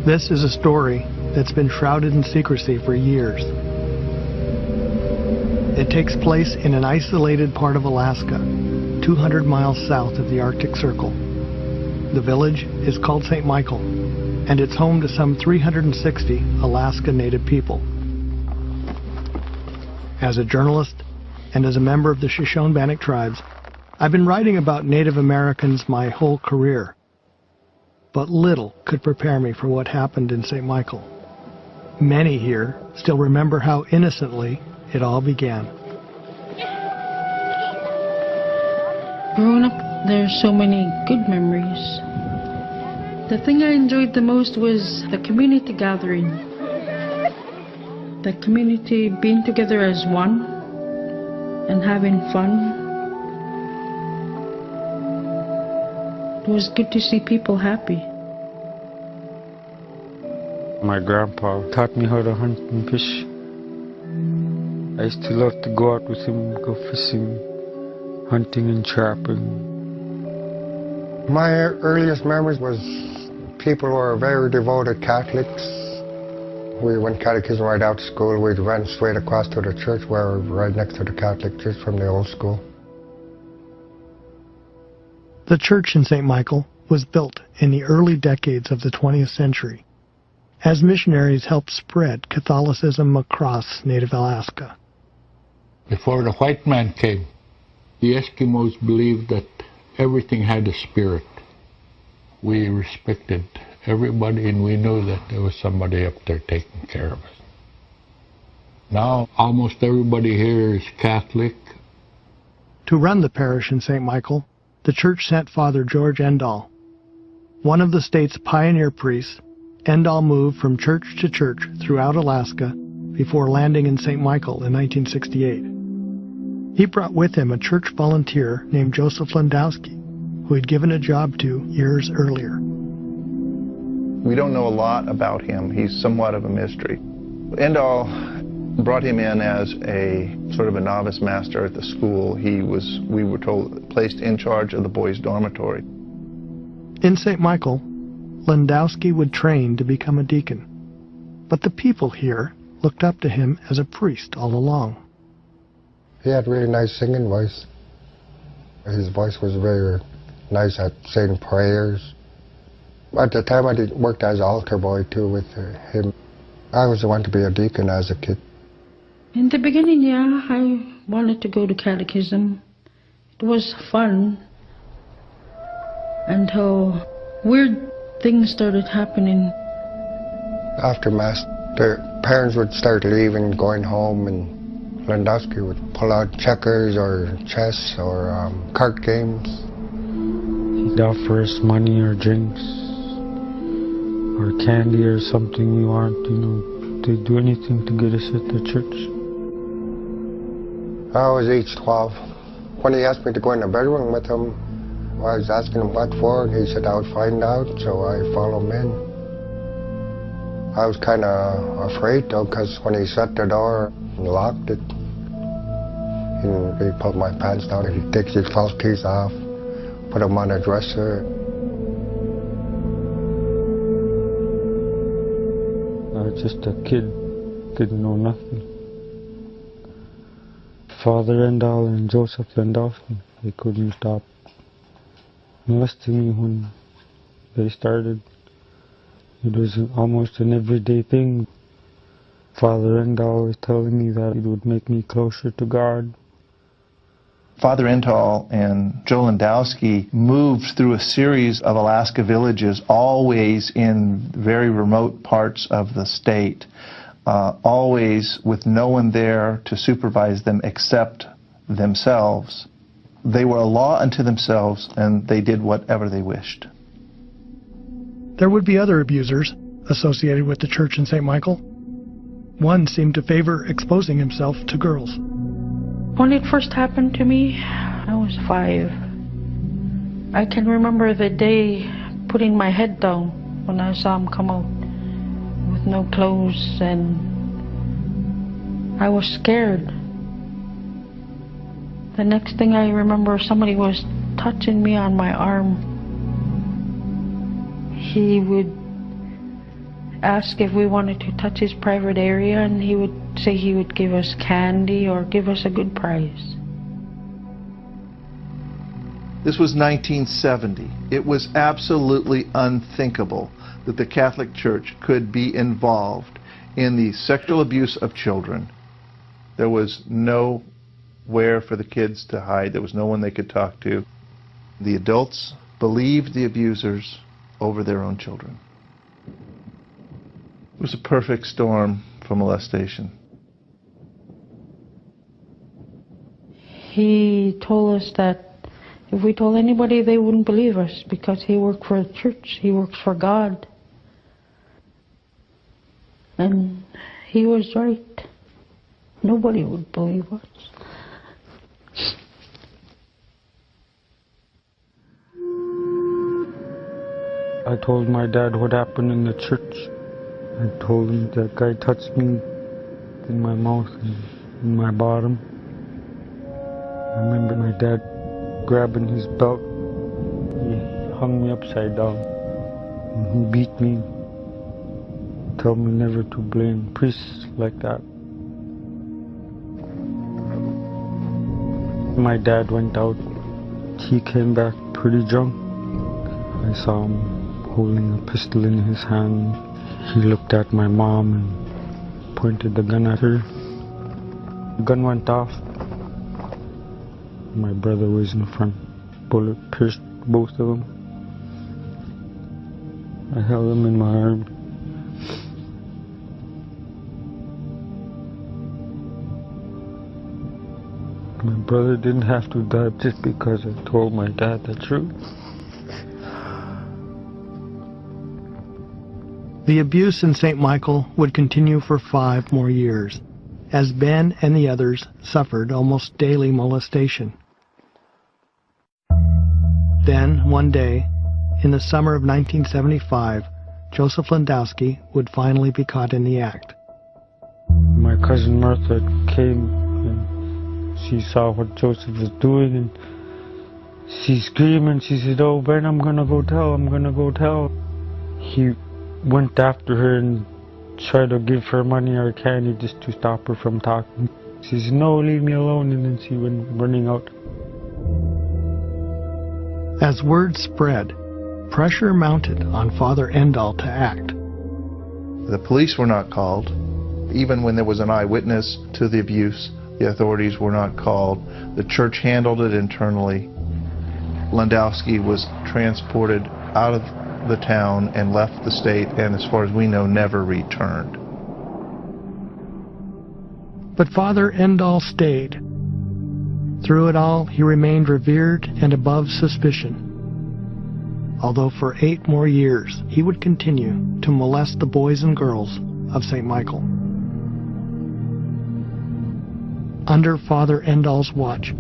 This is a story that's been shrouded in secrecy for years. It takes place in an isolated part of Alaska, 200 miles south of the Arctic Circle. The village is called St. Michael, and it's home to some 360 Alaska Native people. As a journalist and as a member of the Shoshone-Bannock tribes, I've been writing about Native Americans my whole career. But little could prepare me for what happened in St. Michael. Many here still remember how innocently it all began. Growing up, there's so many good memories. The thing I enjoyed the most was the community gathering. The community being together as one and having fun. It was good to see people happy. My grandpa taught me how to hunt and fish. I used to love to go out with him, go fishing, hunting and trapping. My earliest memories was people were very devoted Catholics. We went catechism right out of school. We ran straight across to the church, where right next to the Catholic church from the old school. The church in St. Michael was built in the early decades of the 20th century as missionaries helped spread Catholicism across Native Alaska. Before the white man came, the Eskimos believed that everything had a spirit. We respected everybody, and we knew that there was somebody up there taking care of us. Now, almost everybody here is Catholic. To run the parish in St. Michael, the church sent Father George Endall. One of the state's pioneer priests, Endall moved from church to church throughout Alaska before landing in St. Michael in 1968. He brought with him a church volunteer named Joseph Landowski, who he'd given a job to years earlier. We don't know a lot about him. He's somewhat of a mystery. Endall brought him in as a sort of a novice master at the school. He was, we were told, placed in charge of the boys' dormitory. In St. Michael, Landowski would train to become a deacon, but the people here looked up to him as a priest all along. He had a really nice singing voice. His voice was very nice at saying prayers. At the time I worked as altar boy too with him. I was the one to be a deacon as a kid. In the beginning, yeah, I wanted to go to catechism. It was fun until weird things started happening. After Mass, the parents would start leaving, going home, and Landowski would pull out checkers or chess or card games. He'd offer us money or drinks or candy or something we want, to do anything to get us at the church. I was age 12. When he asked me to go in the bedroom with him, I was asking him what for, and he said I would find out, so I followed him in. I was kind of afraid though, because when he shut the door and locked it, he pulled my pants down and he takes his false teeth off, put them on a dresser. I was just a kid, didn't know nothing. Father Endall and Joseph Landowski, they couldn't stop molesting me when they started. It was almost an everyday thing. Father Endall was telling me that it would make me closer to God. Father Endall and Joe Landowski moved through a series of Alaska villages, always in very remote parts of the state, always with no one there to supervise them except themselves. They were a law unto themselves, and they did whatever they wished. There would be other abusers associated with the church in St. Michael. One seemed to favor exposing himself to girls. When it first happened to me, I was 5. I can remember the day putting my head down when I saw him come out with no clothes, and I was scared. The next thing I remember, somebody was touching me on my arm. He would ask if we wanted to touch his private area, and he would say he would give us candy or give us a good prize. This was 1970. It was absolutely unthinkable that the Catholic Church could be involved in the sexual abuse of children. There was nowhere for the kids to hide. There was no one they could talk to. The adults believed the abusers over their own children. It was a perfect storm for molestation. He told us that if we told anybody, they wouldn't believe us because he worked for the church, he worked for God. And he was right. Nobody would believe us. I told my dad what happened in the church. I told him that guy touched me in my mouth and in my bottom. I remember my dad grabbing his belt. He hung me upside down. And he beat me. Told me never to blame priests like that. My dad went out. He came back pretty drunk. I saw him holding a pistol in his hand. He looked at my mom and pointed the gun at her. The gun went off. My brother was in front. Bullet pierced both of them. I held him in my arms. My brother didn't have to die just because I told my dad the truth. The abuse in St. Michael would continue for 5 more years, as Ben and the others suffered almost daily molestation. Then, one day, in the summer of 1975, Joseph Landowski would finally be caught in the act. My cousin Martha came and she saw what Joseph was doing and she screamed and she said, "Oh, Ben, I'm gonna go tell, I'm gonna go tell." He went after her and tried to give her money or candy just to stop her from talking. She said, "No, leave me alone," and then she went running out. As word spread, pressure mounted on Father Endall to act. The police were not called. Even when there was an eyewitness to the abuse, the authorities were not called. The church handled it internally. Landowski was transported out of the town and left the state, and as far as we know, never returned. But Father Endall stayed. Through it all, he remained revered and above suspicion. Although for 8 more years, he would continue to molest the boys and girls of St. Michael. Under Father Endall's watch,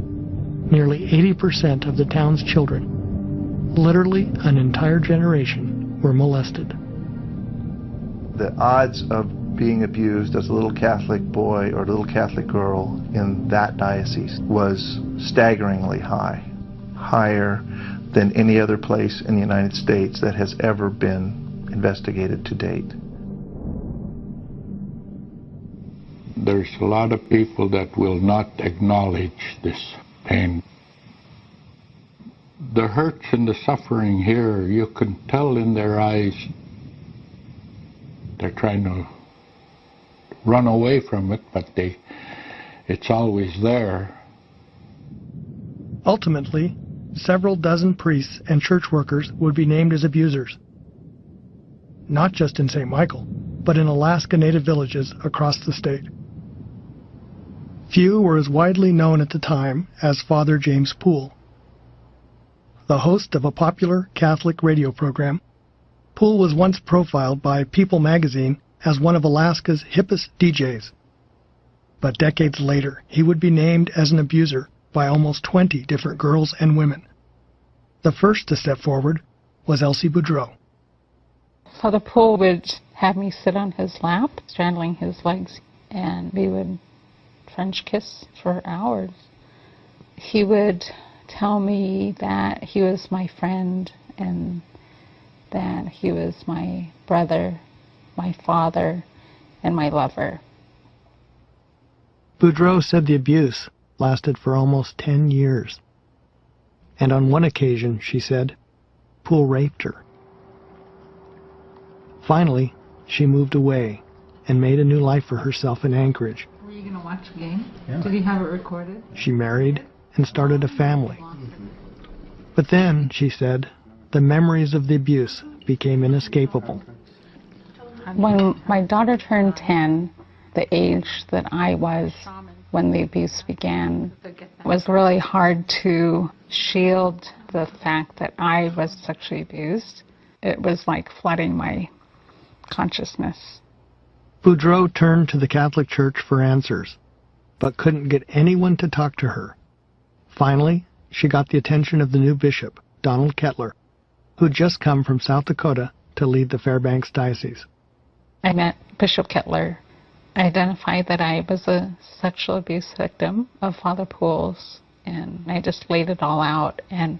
nearly 80% of the town's children, literally an entire generation, were molested. The odds of being abused as a little Catholic boy or a little Catholic girl in that diocese was staggeringly high, higher than any other place in the United States that has ever been investigated to date. There's a lot of people that will not acknowledge this pain. The hurts and the suffering here, you can tell in their eyes. They're trying to run away from it, but it's always there. Ultimately, several dozen priests and church workers would be named as abusers. Not just in St. Michael, but in Alaska Native villages across the state. Few were as widely known at the time as Father James Poole. The host of a popular Catholic radio program, Poole was once profiled by People magazine as one of Alaska's hippest DJs. But decades later, he would be named as an abuser by almost 20 different girls and women. The first to step forward was Elsie Boudreau. Father Poole would have me sit on his lap, straddling his legs, and we would French kiss for hours. He would tell me that he was my friend and that he was my brother my father, and my lover. Boudreau said the abuse lasted for almost 10 years. And on one occasion, she said, Poole raped her. Finally, she moved away and made a new life for herself in Anchorage. Were you going to watch the game? Yeah. Did you have it recorded? She married and started a family. But then, she said, the memories of the abuse became inescapable. When my daughter turned 10, the age that I was when the abuse began, it was really hard to shield the fact that I was sexually abused. It was like flooding my consciousness. Boudreau turned to the Catholic Church for answers, but couldn't get anyone to talk to her. Finally, she got the attention of the new bishop, Donald Kettler, who'd just come from South Dakota to lead the Fairbanks Diocese. I met Bishop Kettler. I identified that I was a sexual abuse victim of Father Poole's, and I just laid it all out and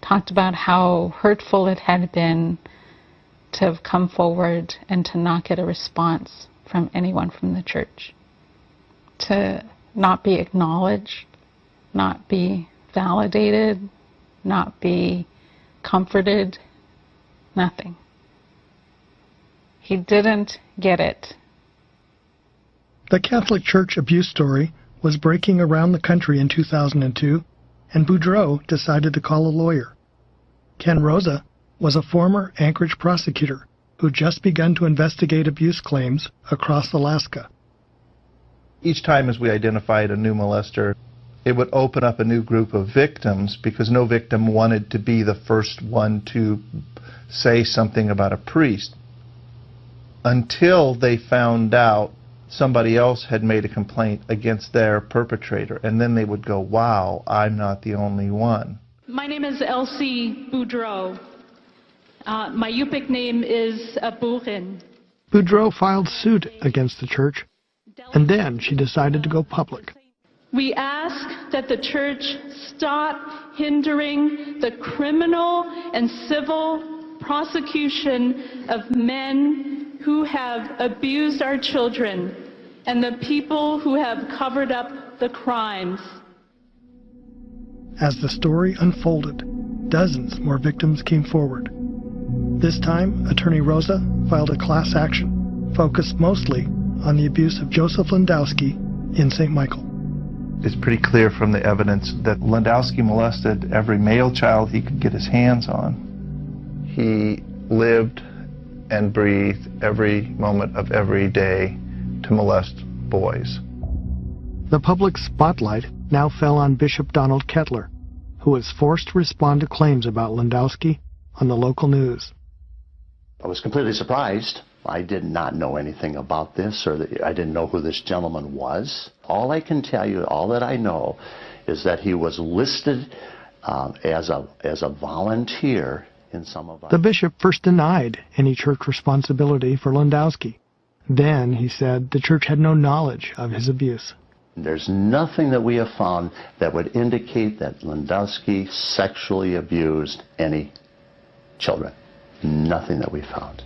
talked about how hurtful it had been to have come forward and to not get a response from anyone from the church, to not be acknowledged, not be validated, not be comforted, nothing. He didn't get it. The Catholic Church abuse story was breaking around the country in 2002, and Boudreau decided to call a lawyer. Ken Rosa was a former Anchorage prosecutor who'd just begun to investigate abuse claims across Alaska. Each time as we identified a new molester, it would open up a new group of victims because no victim wanted to be the first one to say something about a priest until they found out somebody else had made a complaint against their perpetrator, and then they would go, wow, I'm not the only one. My name is Elsie Boudreau. My Yupik name is Burin. Boudreau filed suit against the church, and then she decided to go public. We ask that the church stop hindering the criminal and civil prosecution of men who have abused our children and the people who have covered up the crimes. As the story unfolded, dozens more victims came forward. This time, Attorney Rosa filed a class action focused mostly on the abuse of Joseph Landowski in St. Michael. It's pretty clear from the evidence that Landowski molested every male child he could get his hands on. He lived and breathed every moment of every day to molest boys. The public spotlight now fell on Bishop Donald Kettler, who was forced to respond to claims about Landowski on the local news. I was completely surprised. I did not know anything about this, or I didn't know who this gentleman was. All I can tell you, all that I know, is that he was listed as a volunteer in some of our... The bishop first denied any church responsibility for Landowski. Then he said the church had no knowledge of his abuse. There's nothing that we have found that would indicate that Landowski sexually abused any children. Nothing that we found.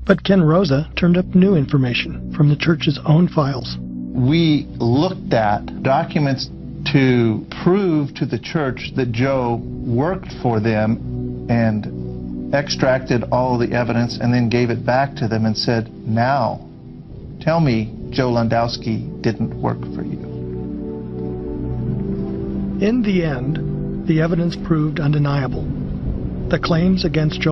But Ken Rosa turned up new information from the church's own files. We looked at documents to prove to the church that Joe worked for them and extracted all the evidence and then gave it back to them and said, now, tell me Joe Landowski didn't work for you. In the end, the evidence proved undeniable. The claims against Joe